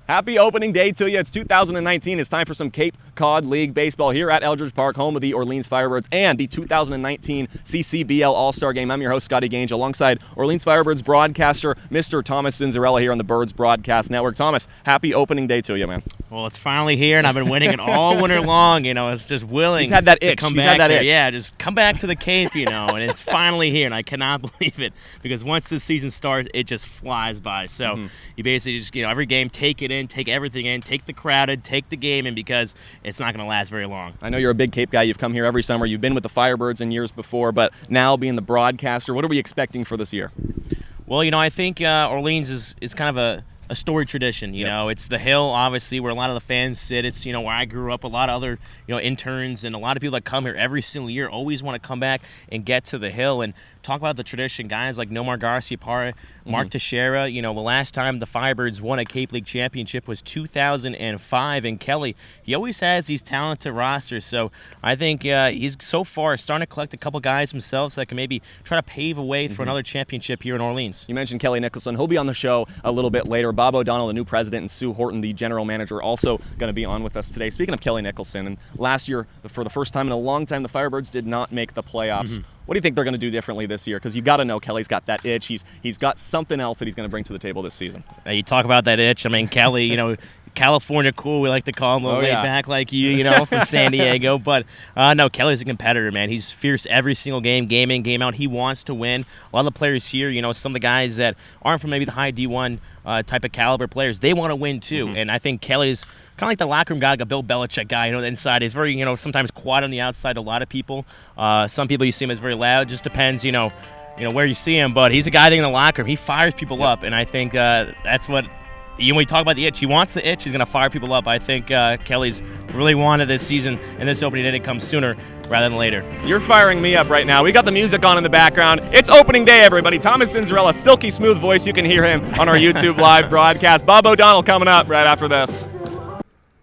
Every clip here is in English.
Happy opening day to you. It's 2019. It's time for some Cape Cod League baseball here at Eldridge Park, home of the Orleans Firebirds and the 2019 CCBL All-Star Game. I'm your host, Scotty Gange, alongside Orleans Firebirds broadcaster, Mr. Thomas Zinzarella here on the Birds Broadcast Network. Thomas, happy opening day to you, man. Well, it's finally here, and I've been winning it all winter long. It's just willing. He's had that itch. To come He's back had that here. itch. Yeah, just come back to the Cape, and it's finally here, and I cannot believe it because once the season starts, it just flies by. So you basically just, every game, take it in, take everything in, take the crowded, take the game in because it's not going to last very long. I know you're a big Cape guy. You've come here every summer. You've been with the Firebirds in years before, but now being the broadcaster, what are we expecting for this year? Well, I think Orleans is kind of a story tradition. It's the Hill, obviously, where a lot of the fans sit. It's, where I grew up. A lot of other, interns and a lot of people that come here every single year always want to come back and get to the Hill and talk about the tradition. Guys like Nomar Garcia-Parra, Mark Teixeira. The last time the Firebirds won a Cape League championship was 2005. And Kelly, he always has these talented rosters. So I think he's so far starting to collect a couple guys himself so that can maybe try to pave a way for another championship here in Orleans. You mentioned Kelly Nicholson. He'll be on the show a little bit later. Bob ODonnell, the new president, and Sue Horton, the general manager, also going to be on with us today. Speaking of Kelly Nicholson, and last year, for the first time in a long time, the Firebirds did not make the playoffs. What do you think they're going to do differently this year? Because you got to know Kelly's got that itch. He's got something else that he's going to bring to the table this season. You talk about that itch. I mean, Kelly, California cool, we like to call him, a little laid back like you, from San Diego. But no, Kelly's a competitor, man. He's fierce every single game, game in, game out. He wants to win. A lot of the players here, some of the guys that aren't from maybe the high D1 type of caliber players, they want to win too. And I think Kelly's kind of like the locker room guy, like a Bill Belichick guy. The inside is very, sometimes quiet on the outside. A lot of people, some people you see him as very loud. Just depends, where you see him. But he's a guy that in the locker room, he fires people up, and I think that's what. When we talk about the itch, he wants the itch. He's going to fire people up. I think Kelly's really wanted this season, and this opening day to come sooner rather than later. You're firing me up right now. We got the music on in the background. It's opening day, everybody. Thomas Zinzarella, silky smooth voice. You can hear him on our YouTube live broadcast. Bob ODonnell coming up right after this.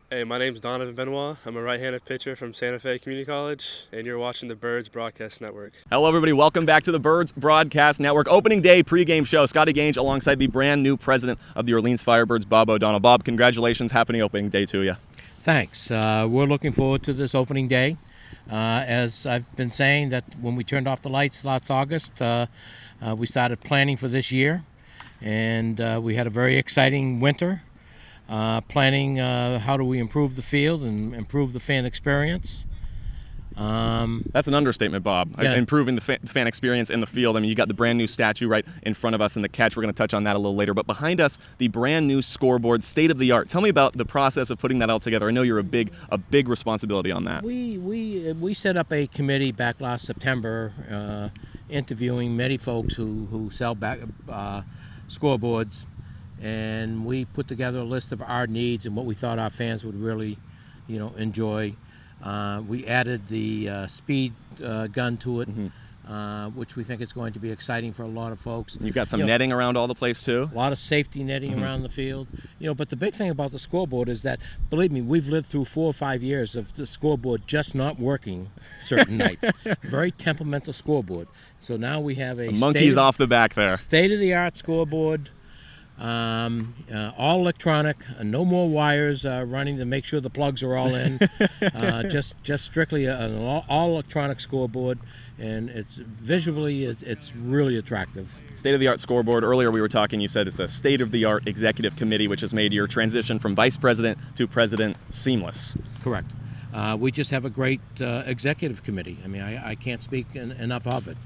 Hey, my name's Donovan Benoit. I'm a right-handed pitcher from Santa Fe Community College, and you're watching the Birds Broadcast Network. Hello, everybody. Welcome back to the Birds Broadcast Network. Opening day pregame show. Scotty Gange alongside the brand new president of the Orleans Firebirds, Bob ODonnell. Bob, congratulations. Happy opening day to you. Thanks. We're looking forward to this opening day. As I've been saying, that when we turned off the lights last August, we started planning for this year, and we had a very exciting winter. Planning how do we improve the field and improve the fan experience. That's an understatement, Bob. Yeah. Improving the fan experience in the field. I mean, you got the brand new statue right in front of us in the catch. We're going to touch on that a little later. But behind us, the brand new scoreboard, state of the art. Tell me about the process of putting that all together. I know you're a big responsibility on that. We set up a committee back last September, interviewing many folks who sell back scoreboards. And we put together a list of our needs and what we thought our fans would really, enjoy. We added the speed gun to it, which we think is going to be exciting for a lot of folks. You've got some netting around all the place too. A lot of safety netting around the field. But the big thing about the scoreboard is that, believe me, we've lived through 4 or 5 years of the scoreboard just not working certain nights. Very temperamental scoreboard. So now we have a monkey's off the back there. State-of-the-art scoreboard. All electronic, no more wires running to make sure the plugs are all in. Just strictly an all electronic scoreboard, and it's visually it's really attractive. State-of-the-art scoreboard. Earlier we were talking, you said it's a state-of-the-art executive committee, which has made your transition from vice president to president seamless. Correct. We just have a great executive committee. I mean, I can't speak enough of it.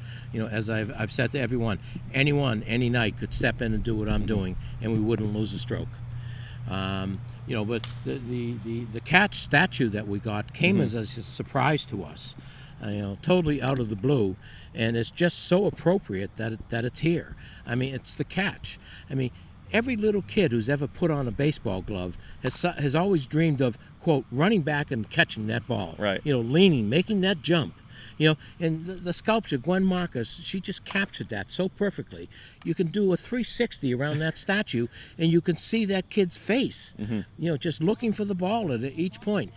As I've said to everyone, anyone, any night could step in and do what I'm doing, and we wouldn't lose a stroke. But the catch statue that we got came as a surprise to us, totally out of the blue, and it's just so appropriate that it's here. I mean, it's the catch. I mean, every little kid who's ever put on a baseball glove has always dreamed of, quote, running back and catching that ball. Right. Leaning, making that jump. And the sculpture, Gwen Marcus, she just captured that so perfectly. You can do a 360 around that statue, and you can see that kid's face, just looking for the ball at each point.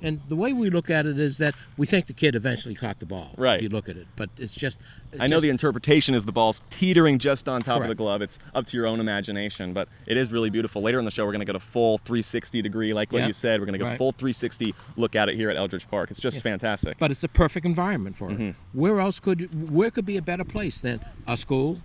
And the way we look at it is that we think the kid eventually caught the ball, right, if you look at it. But it's just... I know the interpretation is the ball's teetering just on top Correct. of the glove. It's up to your own imagination, but it is really beautiful. Later in the show, we're going to get a full 360 degree, like what you said. We're going to get a full 360 look at it here at Eldridge Park. It's just fantastic. But it's a perfect environment for it. Where could be a better place than a school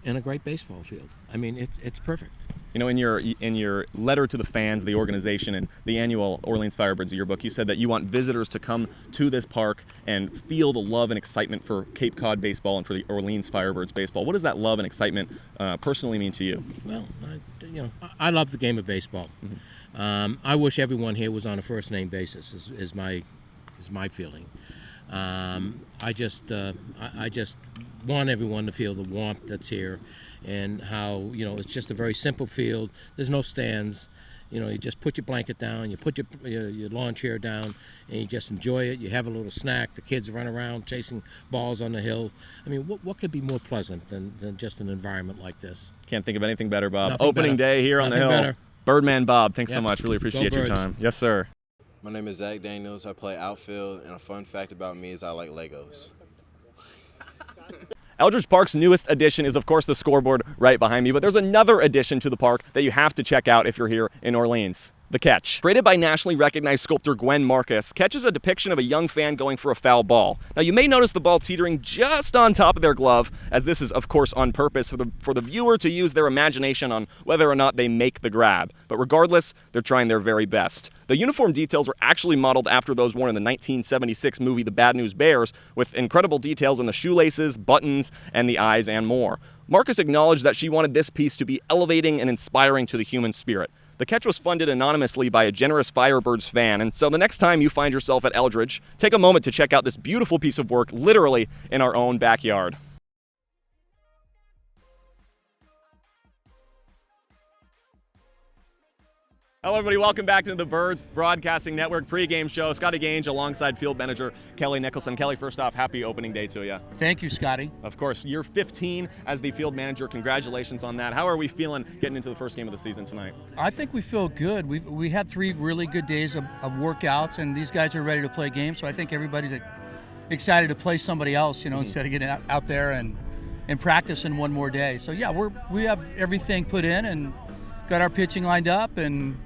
and a great baseball field? I mean, it's perfect. In your letter to the fans, the organization, and the annual Orleans Firebirds yearbook, you said that you want visitors to come to this park and feel the love and excitement for Cape Cod baseball and for the Orleans Firebirds baseball. What does that love and excitement personally mean to you? Well, I love the game of baseball. I wish everyone here was on a first name basis. Is my feeling. I just want everyone to feel the warmth that's here, and how it's just a very simple field. There's no stands. You just put your blanket down, you put your lawn chair down, and you just enjoy it. You have a little snack. The kids run around chasing balls on the hill. I mean, what could be more pleasant than just an environment like this? Can't think of anything better, Bob. Nothing Opening better. day here on the hill. Better. Birdman Bob, thanks so much. Really appreciate Go your Birds. time. Yes, sir. My name is Zach Daniels. I play outfield, and a fun fact about me is I like Legos. Eldridge Park's newest addition is, of course, the scoreboard right behind me, but there's another addition to the park that you have to check out if you're here in Orleans. The Catch. Created by nationally recognized sculptor Gwen Marcus, Catch is a depiction of a young fan going for a foul ball. Now, you may notice the ball teetering just on top of their glove, as this is, of course, on purpose for the viewer to use their imagination on whether or not they make the grab. But regardless, they're trying their very best. The uniform details were actually modeled after those worn in the 1976 movie The Bad News Bears, with incredible details in the shoelaces, buttons, and the eyes, and more. Marcus acknowledged that she wanted this piece to be elevating and inspiring to the human spirit. The Catch was funded anonymously by a generous Firebirds fan, and so the next time you find yourself at Eldridge, take a moment to check out this beautiful piece of work literally in our own backyard. Hello, everybody. Welcome back to the Birds Broadcasting Network pregame show. Scotty Gange alongside field manager Kelly Nicholson. Kelly, first off, happy opening day to you. Thank you, Scotty. Of course, you're 15 as the field manager. Congratulations on that. How are we feeling getting into the first game of the season tonight? I think we feel good. We had 3 really good days of workouts, and these guys are ready to play games. So I think everybody's excited to play somebody else, instead of getting out there and practice in one more day. So yeah, we have everything put in and got our pitching lined up, and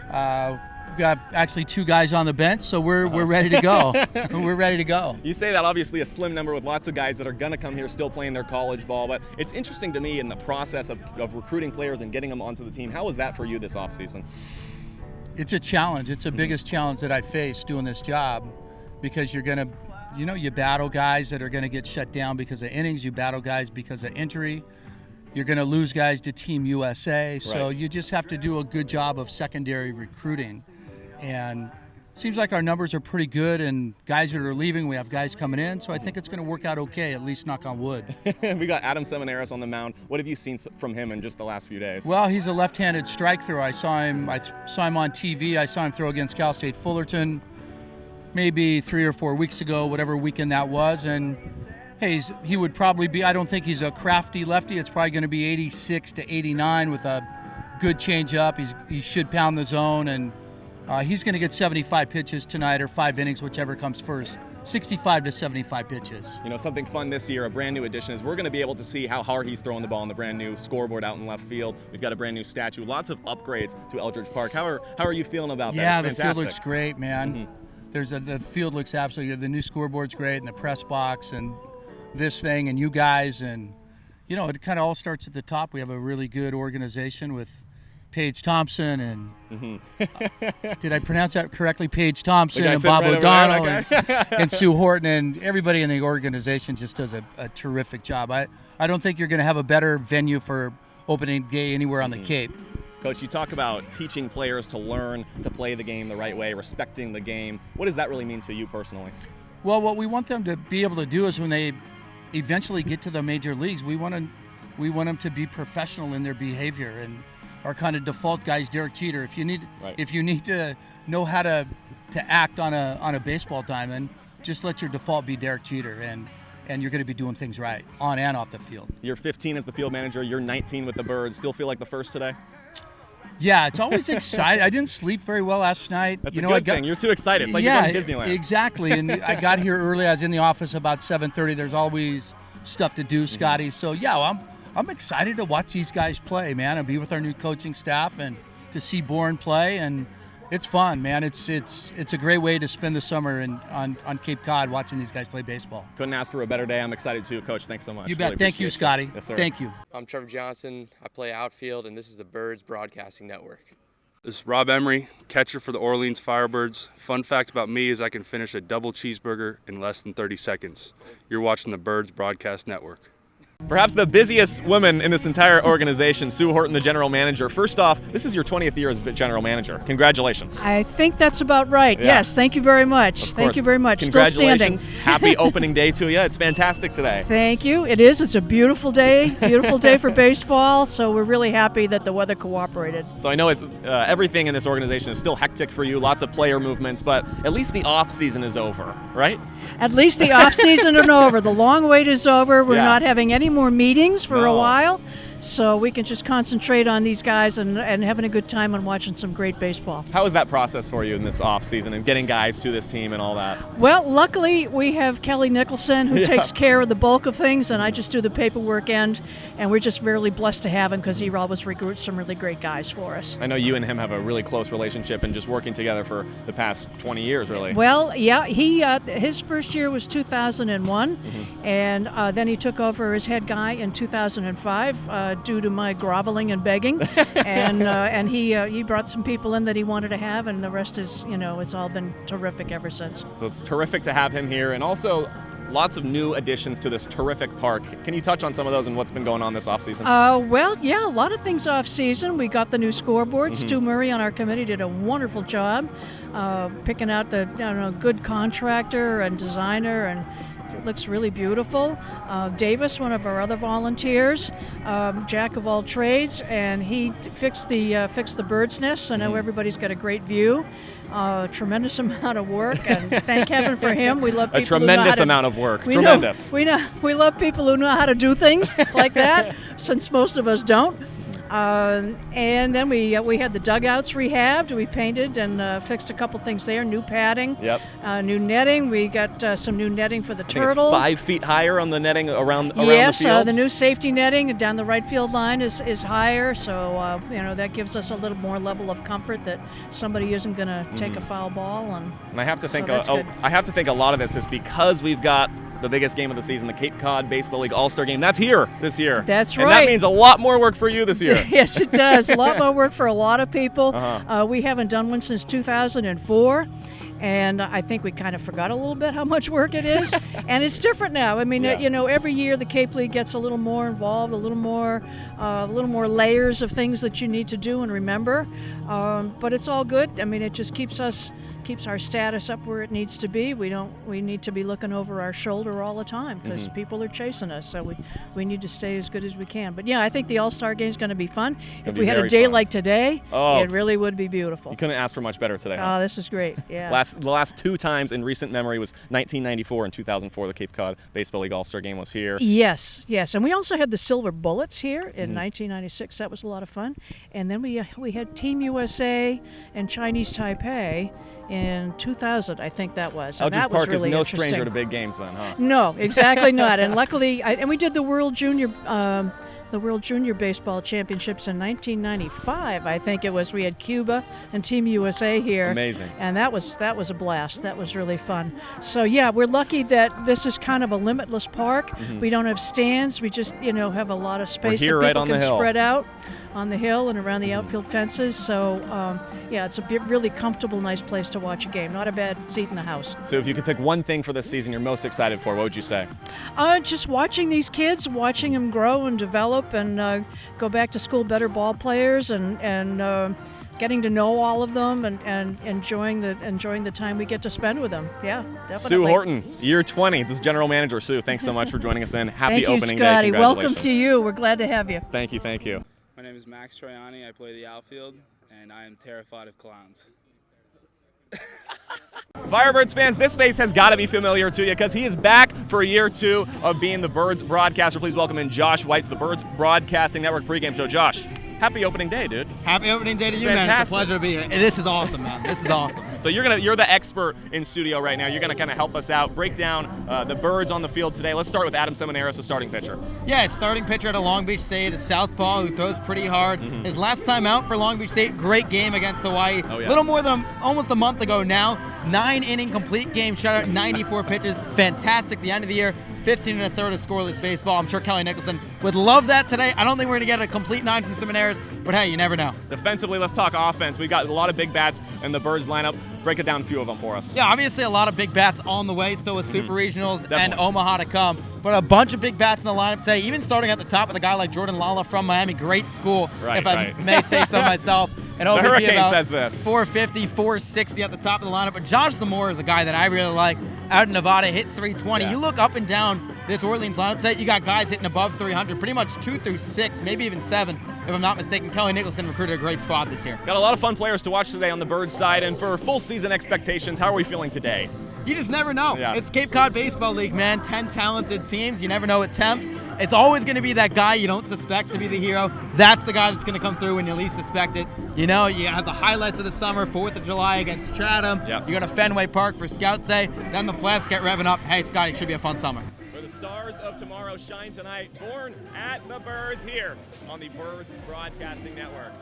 we've got actually 2 guys on the bench, so we're ready to go. We're ready to go. You say that, obviously a slim number with lots of guys that are going to come here still playing their college ball, but it's interesting to me in the process of recruiting players and getting them onto the team. How was that for you this offseason? It's a challenge. It's the biggest challenge that I face doing this job, because you're going to, you battle guys that are going to get shut down because of innings. You battle guys because of injury. You're going to lose guys to Team USA, so you just have to do a good job of secondary recruiting. And it seems like our numbers are pretty good, and guys that are leaving, we have guys coming in, so I think it's going to work out okay, at least knock on wood. We got Adam Seminaris on the mound. What have you seen from him in just the last few days? Well, he's a left-handed strike thrower. I saw him on TV. I saw him throw against Cal State Fullerton maybe 3 or 4 weeks ago, whatever weekend that was, and he would probably be, I don't think he's a crafty lefty. It's probably going to be 86 to 89 with a good change-up. He should pound the zone, and he's going to get 75 pitches tonight, or 5 innings, whichever comes first. 65 to 75 pitches. Something fun this year, a brand new addition, is we're going to be able to see how hard he's throwing the ball on the brand new scoreboard out in left field. We've got a brand new statue, lots of upgrades to Eldridge Park. How are you feeling about that? Yeah, the field looks great, man. The field looks absolutely good. The new scoreboard's great, and the press box, and this thing, and you guys, and it kind of all starts at the top. We have a really good organization with Paige Thompson and did I pronounce that correctly? Paige Thompson and Bob O'Donnell and Sue Horton, and everybody in the organization just does a terrific job. I don't think you're going to have a better venue for opening day anywhere on the Cape. Coach, you talk about teaching players to learn to play the game the right way, respecting the game. What does that really mean to you personally? Well, what we want them to be able to do is when they eventually get to the major leagues, we want them to be professional in their behavior, and our kind of default guys, Derek Jeter. If you need to know how to act on a baseball diamond, just let your default be Derek Jeter, and you're going to be doing things right on and off the field. You're 15 as the field manager. You're 19 with the Birds. Still feel like the first today? Yeah, it's always exciting. I didn't sleep very well last night. That's a good thing. You're too excited. It's like you're going to Disneyland. Exactly. And I got here early. I was in the office about 7:30. There's always stuff to do, Scotty. So, yeah, I'm excited to watch these guys play, man, and be with our new coaching staff and to see Bourne play. And it's fun, man. It's a great way to spend the summer on Cape Cod watching these guys play baseball. Couldn't ask for a better day. I'm excited too, Coach. Thanks so much. You bet. Really Thank you, Scotty. Yes, sir. Thank you. I'm Trevor Johnson. I play outfield, and this is the Birds Broadcasting Network. This is Rob Emery, catcher for the Orleans Firebirds. Fun fact about me is I can finish a double cheeseburger in less than 30 seconds. You're watching the Birds Broadcast Network. Perhaps the busiest woman in this entire organization, Sue Horton, the general manager. First off, this is your 20th year as general manager. Congratulations. I think that's about right. Yeah. Yes, thank you very much. Of Thank course. you very much. Congratulations. Still standing. Happy opening day to you. It's fantastic today. Thank you. It is. It's a beautiful day for baseball. So we're really happy that the weather cooperated. So I know everything in this organization is still hectic for you, lots of player movements, but at least the off season is over, right? At least the off season is over. The long wait is over. We're Yeah. not having any more meetings for a No. while. So we can just concentrate on these guys and having a good time and watching some great baseball. How is that process for you in this off season and getting guys to this team and all that? Well, luckily we have Kelly Nicholson who takes care of the bulk of things, and I just do the paperwork end, and we're just really blessed to have him because he always recruits some really great guys for us. I know you and him have a really close relationship and just working together for the past 20 years, really. Well, yeah, his first year was 2001, and then he took over as head guy in 2005 due to my groveling and begging, and he brought some people in that he wanted to have, and the rest is, it's all been terrific ever since. So it's terrific to have him here, and also lots of new additions to this terrific park. Can you touch on some of those and what's been going on this offseason? Well, yeah, a lot of things off season. We got the new scoreboards. Stu Murray on our committee did a wonderful job picking out the good contractor and designer, and it looks really beautiful. Davis, one of our other volunteers, jack of all trades, and he fixed the bird's nest, so now everybody's got a great view. Tremendous amount of work, and thank heaven for him. We love people A tremendous amount of work. Tremendous. We love people who know how to do things like that, since most of us don't. And then we had the dugouts rehabbed. We painted and fixed a couple things there. New padding. Yep. New netting. We got some new netting for the I think turtle. it's 5 feet higher on the netting around Yes, the field. the new safety netting down the right field line is higher, so that gives us a little more level of comfort that somebody isn't going to take a foul ball. And I have to think, that's good. I have to think a lot of this is because we've got the biggest game of the season, the Cape Cod Baseball League All-Star Game. That's here this year. That's and right. that means a lot more work for you this year. Yes, it does. A lot more work for a lot of people. Uh-huh. We haven't done one since 2004. And I think we kind of forgot a little bit how much work it is. And it's different now. I mean, every year the Cape League gets a little more involved, a little more layers of things that you need to do and remember. But it's all good. I mean, it just keeps our status up where it needs to be. We need to be looking over our shoulder all the time because people are chasing us. So we need to stay as good as we can. But yeah, I think the All-Star Game is going to be fun. If we had a day like today, it really would be beautiful. You couldn't ask for much better today. Oh, this is great. Yeah. The last 2 times in recent memory was 1994 and 2004. The Cape Cod Baseball League All-Star Game was here. Yes. And we also had the Silver Bullets here in 1996. That was a lot of fun. And then we had Team USA and Chinese Taipei in 2000, I think that was. And Eldridge that was Park really is no interesting. stranger to big games then, huh? No, exactly not. And luckily, and we did the World Junior Baseball Championships in 1995. I think it was. We had Cuba and Team USA here. Amazing. And that was a blast. That was really fun. So yeah, we're lucky that this is kind of a limitless park. We don't have stands. We just have a lot of space that here people right on can the hill. spread out on the hill and around the outfield fences. So it's a really comfortable, nice place to watch a game. Not a bad seat in the house. So if you could pick one thing for this season you're most excited for, what would you say? Just watching these kids, watching them grow and develop and go back to school better ball players and getting to know all of them and enjoying the time we get to spend with them. Yeah, definitely. Sue Horton, year 20. This is General Manager Sue. Thanks so much for joining us in. Happy Thank you, opening day. Scotty. Welcome Congratulations. to you. We're glad to have you. Thank you. My name is Max Troiani. I play the outfield, and I am terrified of clowns. Firebirds fans, this face has got to be familiar to you because he is back for year 2 of being the Birds broadcaster. Please welcome in Josh White to the Birds Broadcasting Network pregame show. Josh, happy opening day, dude. Happy opening day to you, man. It's a pleasure to be here. This is awesome, man. This is awesome. So you're the expert in studio right now. You're gonna kind of help us out, break down the Birds on the field today. Let's start with Adam Seminaris, the starting pitcher. Yeah, starting pitcher at a Long Beach State, a southpaw who throws pretty hard. His last time out for Long Beach State, great game against Hawaii. Oh, yeah. Little more than almost a month ago now. 9-inning complete game shutout, 94 pitches. Fantastic. The end of the year, 15 1/3 of scoreless baseball. I'm sure Kelly Nicholson would love that today. I don't think we're going to get a complete 9 from Seminaris, but hey, you never know. Defensively, let's talk offense. We've got a lot of big bats in the Birds lineup. Break it down a few of them for us. Yeah, obviously a lot of big bats on the way still with Super Regionals Definitely. and Omaha to come. But a bunch of big bats in the lineup today, even starting at the top with a guy like Jordan Lala from Miami. Great school, if I may say so myself. And the OBP Hurricane about says this. 450, 460 at the top of the lineup. But Josh Zamora is a guy that I really like. Out in Nevada, hit 320. Yeah. You look up and down this Orleans lineup today, you got guys hitting above 300, pretty much 2 through 6, maybe even 7, if I'm not mistaken. Kelly Nicholson recruited a great squad this year. Got a lot of fun players to watch today on the Birds side, and for full season expectations, how are we feeling today? You just never know. Yeah. It's Cape Cod Baseball League, man. 10 talented teams. You never know what temps. It's always going to be that guy you don't suspect to be the hero. That's the guy that's going to come through when you least suspect it. You know, you have the highlights of the summer, 4th of July against Chatham. Yep. You go to Fenway Park for Scouts Day. Then the playoffs get revving up. Hey, Scotty, it should be a fun summer. Where the stars of tomorrow shine tonight, born at the Birds here on the Birds Broadcasting Network.